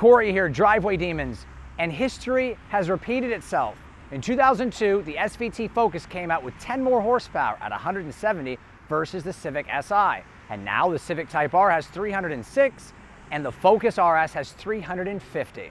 Corey here, Driveway Demons, and history has repeated itself. In 2002, the SVT Focus came out with 10 more horsepower at 170 versus the Civic Si. And now the CIvic Type R has 306 and the Focus RS has 350.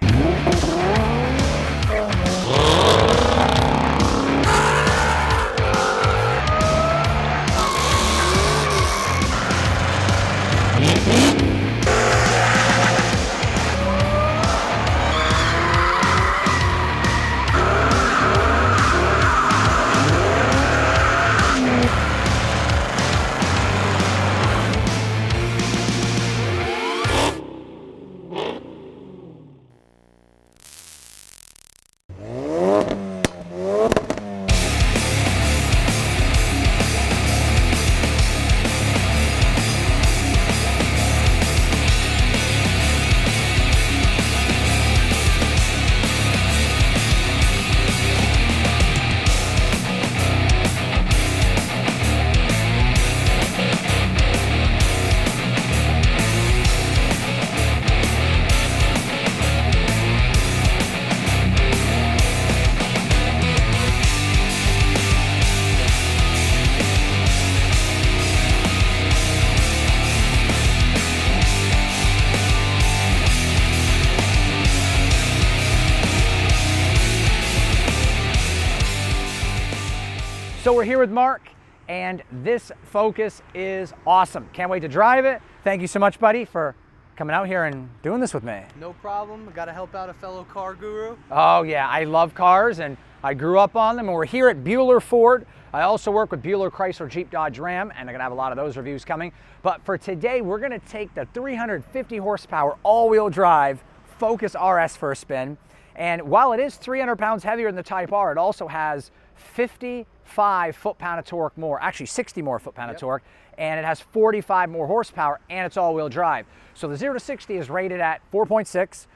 So we're here with Mark, and this Focus is awesome. Can't wait to drive it. Thank you so much, buddy, for coming out here and doing this with me. No problem. I got to help out a fellow car guru. Oh yeah, I love cars, and I grew up on them, and we're here at Bueller Ford. I also work with Bueller Chrysler Jeep Dodge Ram, and I'm gonna have a lot of those reviews coming. But for today, we're gonna take the 350 horsepower all-wheel drive Focus RS for a spin. And while it is 300 pounds heavier than the Type R, it also has 55 foot-pound of torque more, actually 60 more foot-pound of torque, and it has 45 more horsepower, and it's all-wheel drive. So the 0 to 60 is rated at 4.6,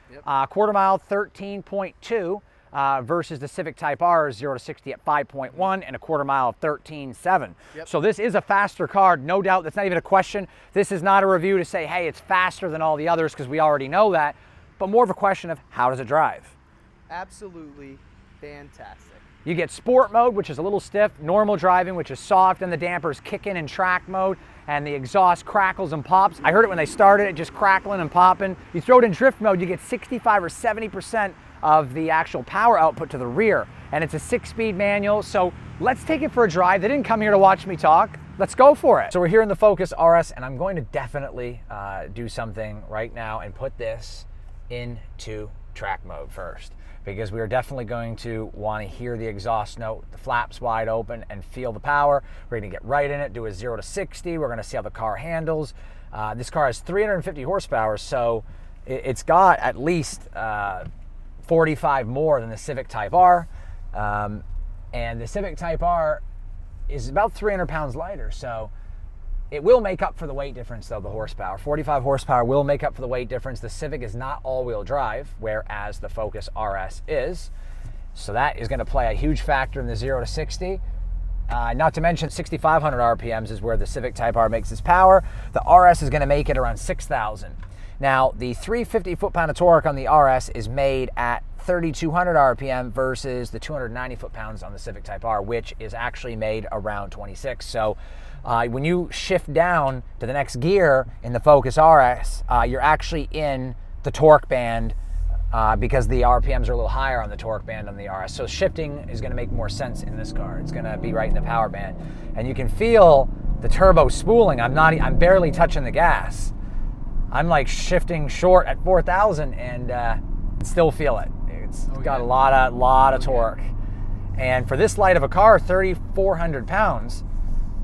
quarter mile 13.2, versus the CIvic Type R 0 to 60 at 5.1 and a quarter mile 13.7. So this is a faster car, no doubt. That's not even a question. This is not a review to say, hey, it's faster than all the others, because we already know that, but more of a question of how does it drive? Absolutely fantastic. You get sport mode, which is a little stiff, normal driving, which is soft, and the dampers kick in track mode, and the exhaust crackles and pops. I heard it when they started, it just crackling and popping. You throw it in drift mode, you get 65 or 70% of the actual power output to the rear, and it's a 6-speed manual. So let's take it for a drive. They didn't come here to watch me talk. Let's go for it. So we're here in the Focus RS, and I'm going to definitely do something right now and put this into track mode first, because we are definitely going to want to hear the exhaust note, the flaps wide open, and feel the power. We're going to get right in it, do a 0 to 60. We're going to see how the car handles. This car has 350 horsepower, so it's got at least 45 more than the CIvic Type R. And the CIvic Type R is about 300 pounds lighter, so it will make up for the weight difference, though, the horsepower. 45 horsepower will make up for the weight difference. The Civic is not all-wheel drive, whereas the Focus RS is. So that is going to play a huge factor in the 0 to 60. Not to mention 6,500 RPMs is where the CIvic Type R makes its power. The RS is going to make it around 6,000. Now, the 350 foot-pound of torque on the RS is made at 3,200 RPM versus the 290 foot-pounds on the CIvic Type R, which is actually made around 26. So when you shift down to the next gear in the Focus RS, you're actually in the torque band because the RPMs are a little higher on the torque band on the RS. So shifting is going to make more sense in this car. It's going to be right in the power band. And you can feel the turbo spooling. I'm barely touching the gas. I'm like shifting short at 4,000 and still feel it. It's got a lot of torque. And for this light of a car, 3,400 pounds,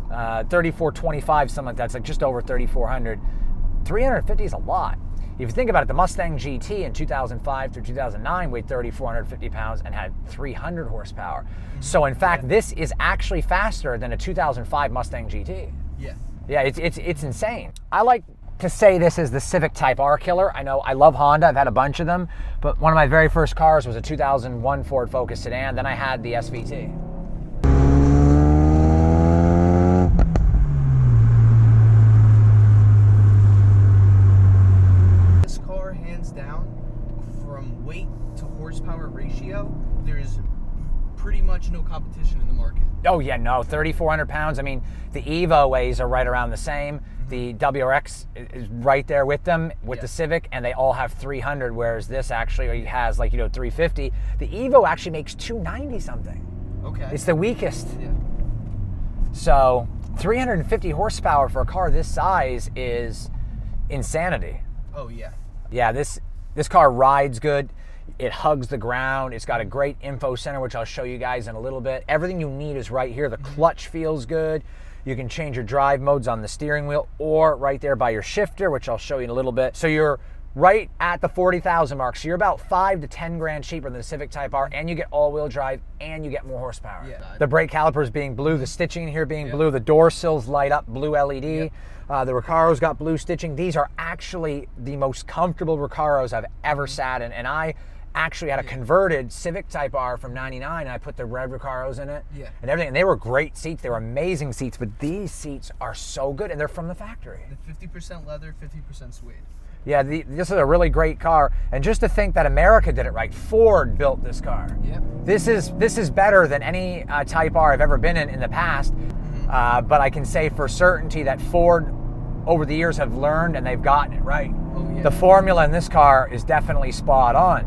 3,425, something like that. It's like just over 3,400. 350 is a lot. If you think about it, the Mustang GT in 2005 through 2009 weighed 3,450 pounds and had 300 horsepower. So in fact, this is actually faster than a 2005 Mustang GT. Yeah, it's insane. I like to say this is the CIvic Type R killer. I know I love Honda. I've had a bunch of them, but one of my very first cars was a 2001 Ford Focus sedan. Then I had the SVT. This car, hands down, from weight to horsepower ratio, there's pretty much no competition in the market. Oh yeah, no, 3,400 pounds. I mean, the Evo weighs are right around the same. The WRX is right there with them, with the Civic, and they all have 300, whereas this actually has, like, 350. The Evo actually makes 290 something. Okay. It's the weakest. Yeah. So 350 horsepower for a car this size is insanity. Oh yeah. Yeah, this car rides good. It hugs the ground. It's got a great info center, which I'll show you guys in a little bit. Everything you need is right here. The clutch feels good. You can change your drive modes on the steering wheel or right there by your shifter, which I'll show you in a little bit. So you're right at the 40,000 mark. So you're about 5 to 10 grand cheaper than the CIvic Type R, and you get all-wheel drive, and you get more horsepower. Yeah. The brake calipers being blue, the stitching here being blue, the door sills light up blue LED. The Recaro's got blue stitching. These are actually the most comfortable Recaros I've ever sat in, and I actually had a converted CIvic Type R from '99, and I put the red Recaros in it and everything, and they were great seats. They were amazing seats, but these seats are so good, and they're from the factory. The 50% leather, 50% suede. Yeah, this is a really great car, and just to think that America did it right. Ford built this car. Yep. This is better than any Type R I've ever been in the past, but I can say for certainty that Ford over the years have learned and they've gotten it right. Oh, yeah. The formula in this car is definitely spot on.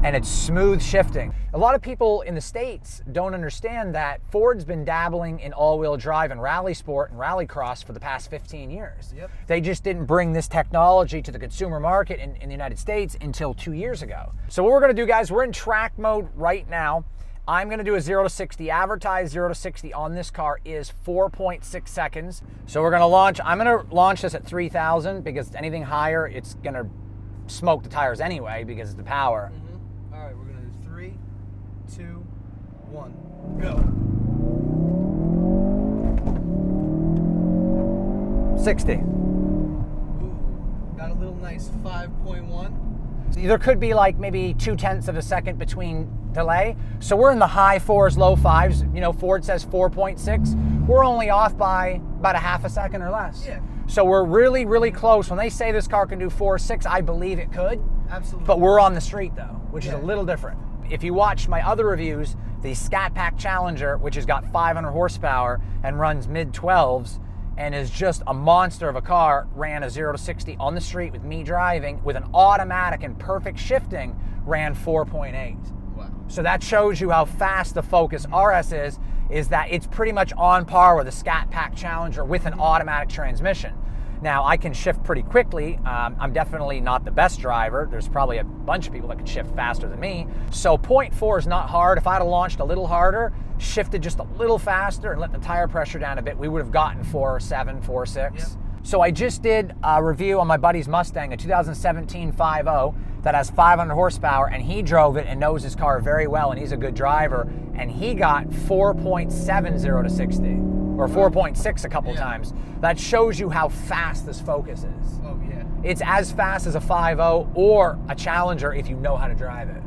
And it's smooth shifting. A lot of people in the States don't understand that Ford's been dabbling in all-wheel drive and rally sport and rallycross for the past 15 years. Yep. They just didn't bring this technology to the consumer market in the United States until 2 years ago. So what we're gonna do, guys, we're in track mode right now. I'm gonna do a 0 to 60. Advertised 0 to 60 on this car is 4.6 seconds. So we're gonna launch, I'm gonna launch this at 3,000 because anything higher, it's gonna smoke the tires anyway because it's the power. All right, we're gonna do 3, 2, 1, go. 60. Ooh, got a little nice 5.1. There could be like maybe 0.2 of a second between delay. So we're in the high 4s, low 5s. You know, Ford says 4.6. We're only off by about a half a second or less. Yeah. So we're really, really close. When they say this car can do 4.6, I believe it could. Absolutely. But we're on the street though, which is a little different. If you watch my other reviews, the Scat Pack Challenger, which has got 500 horsepower and runs mid-12s and is just a monster of a car, ran a 0 to 60 on the street with me driving with an automatic and perfect shifting, ran 4.8. Wow. So that shows you how fast the Focus RS is that it's pretty much on par with a Scat Pack Challenger with an automatic transmission. Now, I can shift pretty quickly. I'm definitely not the best driver. There's probably a bunch of people that can shift faster than me. So 0.4 is not hard. If I'd have launched a little harder, shifted just a little faster and let the tire pressure down a bit, we would have gotten 4.7, 4.6. Yep. So I just did a review on my buddy's Mustang, a 2017 5.0 that has 500 horsepower, and he drove it and knows his car very well, and he's a good driver, and he got 4.7 0 to 60, or 4.6 a couple times. That shows you how fast this Focus is. Oh yeah. It's as fast as a 5.0 or a Challenger if you know how to drive it.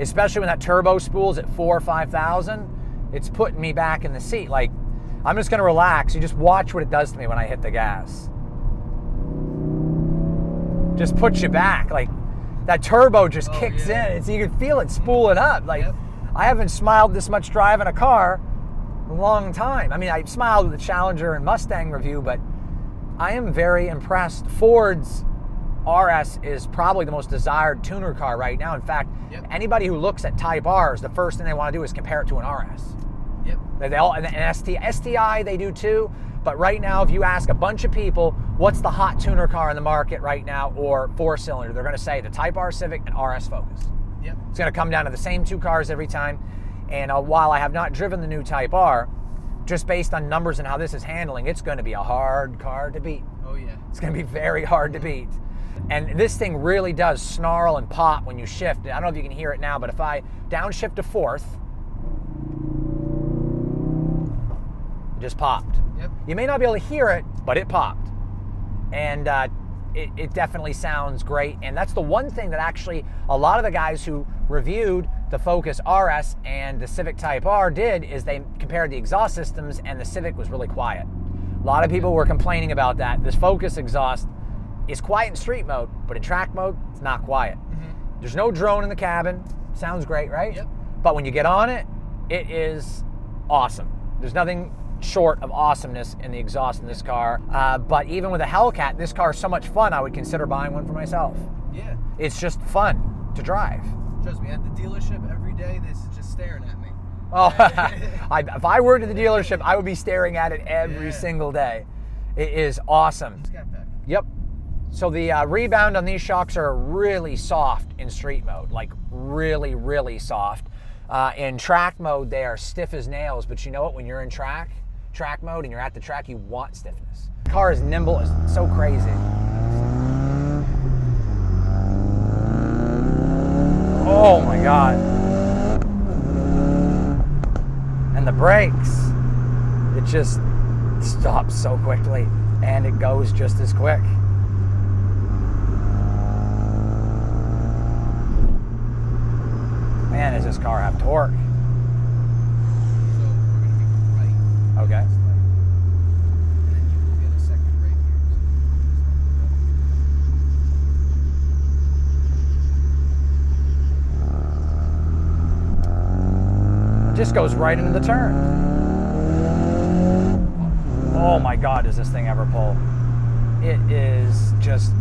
Especially when that turbo spool's at 4,000 or 5,000, it's putting me back in the seat. Like, I'm just gonna relax. You just watch what it does to me when I hit the gas. Just puts you back. Like, that turbo just kicks in. You can feel it spooling up. Like, I haven't smiled this much driving a car in a long time. I mean, I smiled with the Challenger and Mustang review, but I am very impressed. Ford's RS is probably the most desired tuner car right now. In fact, anybody who looks at Type Rs, the first thing they want to do is compare it to an RS. They all, and STI they do too, but right now if you ask a bunch of people what's the hot tuner car in the market right now or 4-cylinder, they're going to say the Type R Civic and RS Focus. It's going to come down to the same two cars every time. And while I have not driven the new Type R, just based on numbers and how this is handling, it's going to be a hard car to beat. Oh yeah. It's going to be very hard to beat. And this thing really does snarl and pop when you shift. I don't know if you can hear it now, but if I downshift to 4th, it just popped. You may not be able to hear it, but it popped. And it definitely sounds great. And that's the one thing that actually a lot of the guys who reviewed the Focus RS and the CIvic Type R did is they compared the exhaust systems, and the Civic was really quiet. A lot of people were complaining about that. This Focus exhaust is quiet in street mode, but in track mode, it's not quiet. There's no drone in the cabin. Sounds great, right? Yep. But when you get on it, it is awesome. There's nothing short of awesomeness in the exhaust in this car. But even with a Hellcat, this car is so much fun, I would consider buying one for myself. Yeah. It's just fun to drive. Trust me, at the dealership every day, this is just staring at me. Oh, if I were to the dealership, I would be staring at it every single day. It is awesome. Scat pack. Yep. So the rebound on these shocks are really soft in street mode, like really, really soft. In track mode, they are stiff as nails, but you know what? When you're in track mode and you're at the track, you want stiffness. The car is nimble, it's so crazy. Oh my God. And the brakes, it just stops so quickly and it goes just as quick. Man, does this car have torque? So we're going to be right. Okay. And then you will get a second brake here. It just goes right into the turn. Oh my God, does this thing ever pull? It is just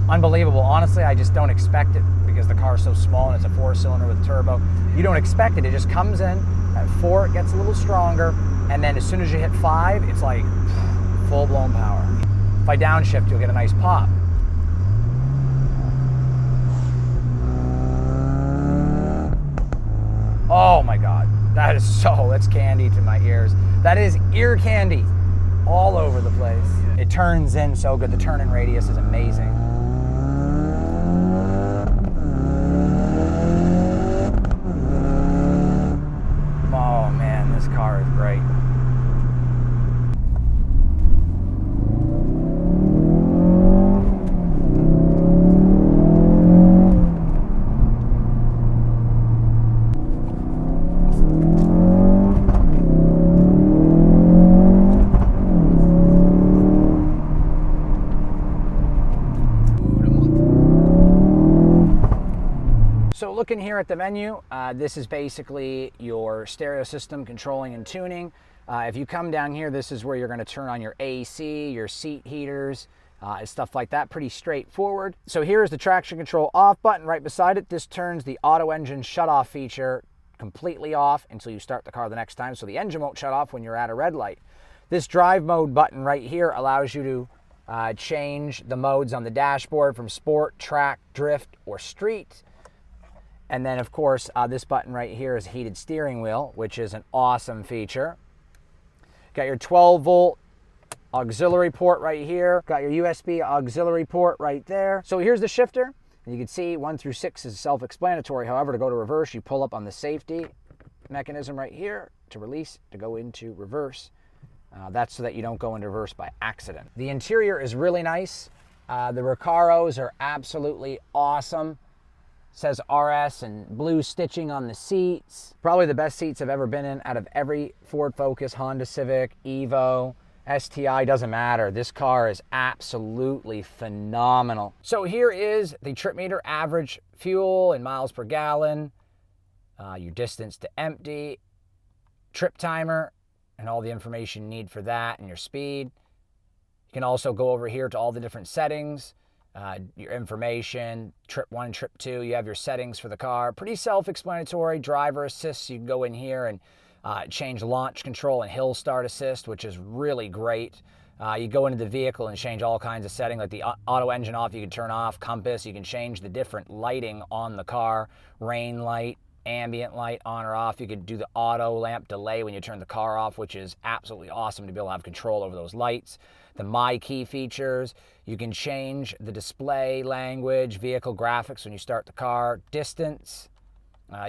unbelievable. Honestly, I just don't expect it because the car is so small and it's a 4-cylinder with a turbo. You don't expect it. It just comes in. At 4, it gets a little stronger. And then as soon as you hit 5, it's like full-blown power. If I downshift, you'll get a nice pop. Oh my God. That's candy to my ears. That is ear candy all over the place. Yeah. It turns in so good. The turn-in radius is amazing. Oh man, this car is great. So looking here at the menu, this is basically your stereo system controlling and tuning. If you come down here, this is where you're going to turn on your AC, your seat heaters, and stuff like that. Pretty straightforward. So here's the traction control off button. Right beside it, this turns the auto engine shut-off feature completely off until you start the car the next time, so the engine won't shut off when you're at a red light. This drive mode button right here allows you to change the modes on the dashboard from sport, track, drift, or street. And then, of course, this button right here is heated steering wheel, which is an awesome feature. Got your 12-volt auxiliary port right here. Got your USB auxiliary port right there. So here's the shifter. And you can see 1 through 6 is self-explanatory. However, to go to reverse, you pull up on the safety mechanism right here to release, to go into reverse. That's so that you don't go into reverse by accident. The interior is really nice. The Recaros are absolutely awesome. Says RS and blue stitching on the seats. Probably the best seats I've ever been in out of every Ford Focus, Honda Civic, Evo, STI, doesn't matter. This car is absolutely phenomenal. So here is the trip meter, average fuel in miles per gallon, your distance to empty, trip timer, and all the information you need for that, and your speed. You can also go over here to all the different settings. Your information, trip 1, trip 2, you have your settings for the car. Pretty self-explanatory. Driver assist, you can go in here and change launch control and hill start assist, which is really great. You go into the vehicle and change all kinds of settings, like the auto engine off, you can turn off, compass, you can change the different lighting on the car, rain light, ambient light on or off. You could do the auto lamp delay when you turn the car off, which is absolutely awesome to be able to have control over those lights. The My Key features, you can change the display language, vehicle graphics when you start the car, distance.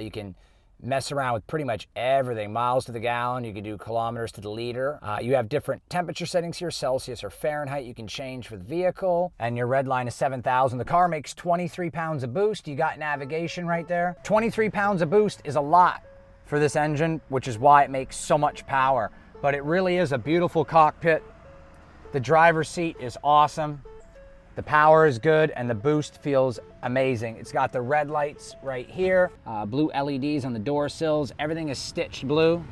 You can mess around with pretty much everything. Miles to the gallon, you can do kilometers to the liter. You have different temperature settings here, Celsius or Fahrenheit, you can change for the vehicle. And your red line is 7,000. The car makes 23 pounds of boost. You got navigation right there. 23 pounds of boost is a lot for this engine, which is why it makes so much power. But it really is a beautiful cockpit. The driver's seat is awesome. The power is good and the boost feels amazing. It's got the red lights right here, blue LEDs on the door sills. Everything is stitched blue.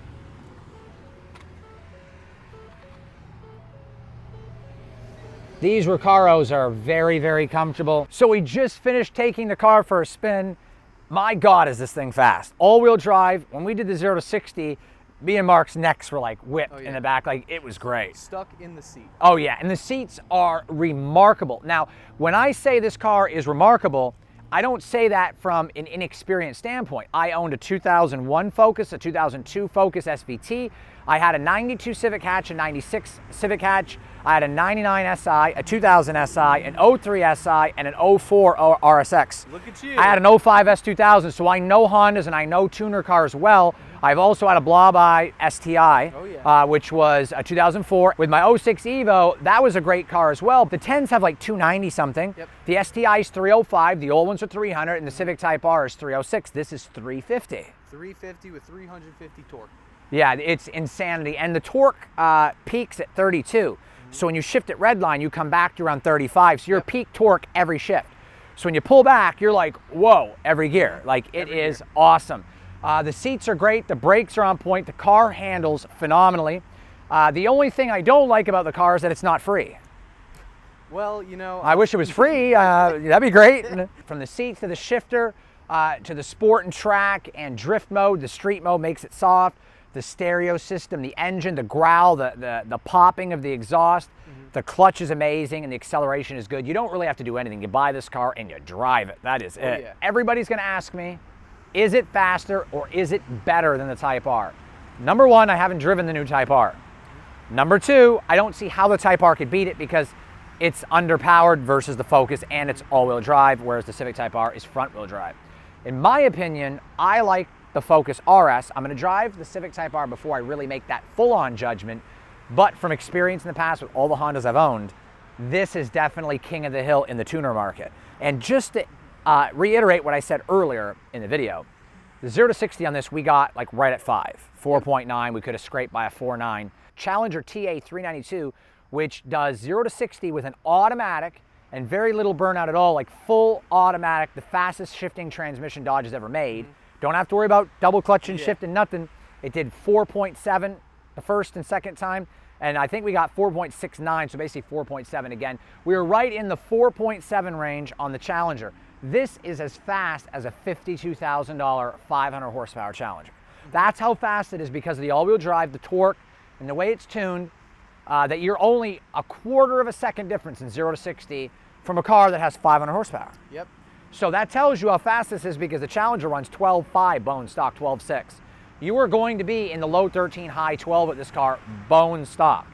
These Recaros are very, very comfortable. So we just finished taking the car for a spin. My God, is this thing fast. All-wheel drive. When we did the 0 to 60, me and Mark's necks were like whipped in the back. Like, it was great. Stuck in the seat. Oh yeah, and the seats are remarkable. Now, when I say this car is remarkable, I don't say that from an inexperienced standpoint. I owned a 2001 Focus, a 2002 Focus SVT. I had a 92 Civic Hatch, a 96 Civic Hatch. I had a 99 SI, a 2000 SI, an 03 SI, and an 04 RSX. Look at you. I had an 05 S2000, so I know Hondas and I know tuner cars well. I've also had a Blob-Eye STI, which was a 2004. With my 06 Evo, that was a great car as well. The 10s have like 290 something. Yep. The STI is 305, the old ones are 300, and the CIvic Type R is 306. This is 350. 350 with 350 torque. Yeah, it's insanity. And the torque peaks at 32. So when you shift at redline, you come back to around 35. So you're peak torque every shift. So when you pull back, you're like, whoa, every gear. Like, it is awesome. The seats are great. The brakes are on point. The car handles phenomenally. The only thing I don't like about the car is that it's not free. Well, you know, I wish it was free. That'd be great. From the seats to the shifter, to the sport and track and drift mode, the street mode makes it soft. The stereo system, the engine, the growl, the popping of the exhaust, the clutch is amazing, and the acceleration is good. You don't really have to do anything. You buy this car and you drive it. That is it. Yeah. Everybody's gonna ask me, is it faster or is it better than the Type R? Number one, I haven't driven the new Type R. Number two, I don't see how the Type R could beat it because it's underpowered versus the Focus and it's all-wheel drive, whereas the CIvic Type R is front-wheel drive. In my opinion, I like the Focus RS. I'm gonna drive the CIvic Type R before I really make that full-on judgment, but from experience in the past with all the Hondas I've owned, this is definitely king of the hill in the tuner market. And just to reiterate what I said earlier in the video, the 0 to 60 on this, we got like right at 5, 4.9, we could have scraped by a 4.9. Challenger TA 392, which does 0 to 60 with an automatic and very little burnout at all, like full automatic, the fastest shifting transmission Dodge has ever made. Don't have to worry about double clutch and shift and nothing. It did 4.7 the first and second time, and I think we got 4.69, so basically 4.7 again. We were right in the 4.7 range on the Challenger. This is as fast as a $52,000 500 horsepower Challenger. That's how fast it is because of the all-wheel drive, the torque, and the way it's tuned, that you're only a quarter of a second difference in 0 to 60 from a car that has 500 horsepower. Yep. So that tells you how fast this is because the Challenger runs 12.5 bone stock, 12.6. You are going to be in the low 13, high 12 with this car, bone stock.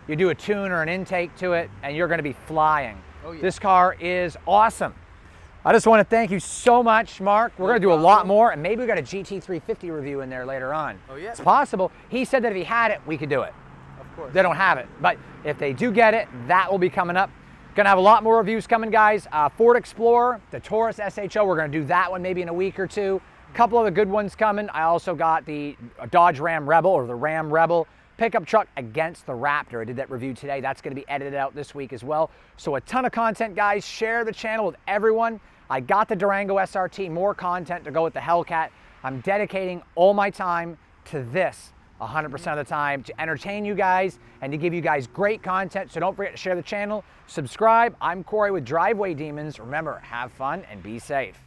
You do a tune or an intake to it, and you're going to be flying. Oh, yeah. This car is awesome. I just want to thank you so much, Mark. We're going to do a lot more, and maybe we got a GT350 review in there later on. Oh, yeah. It's possible. He said that if he had it, we could do it. Of course. They don't have it, but if they do get it, that will be coming up. Gonna have a lot more reviews coming, guys. Ford Explorer, the Taurus SHO, we're gonna do that one maybe in a week or two. A couple of the good ones coming. I also got the Dodge Ram Rebel, or the Ram Rebel pickup truck against the Raptor. I did that review today. That's gonna be edited out this week as well. So a ton of content, guys. Share the channel with everyone. I got the Durango SRT, more content to go with the Hellcat. I'm dedicating all my time to this 100% of the time to entertain you guys and to give you guys great content. So don't forget to share the channel, subscribe. I'm Corey with Driveway Demons. Remember, have fun and be safe.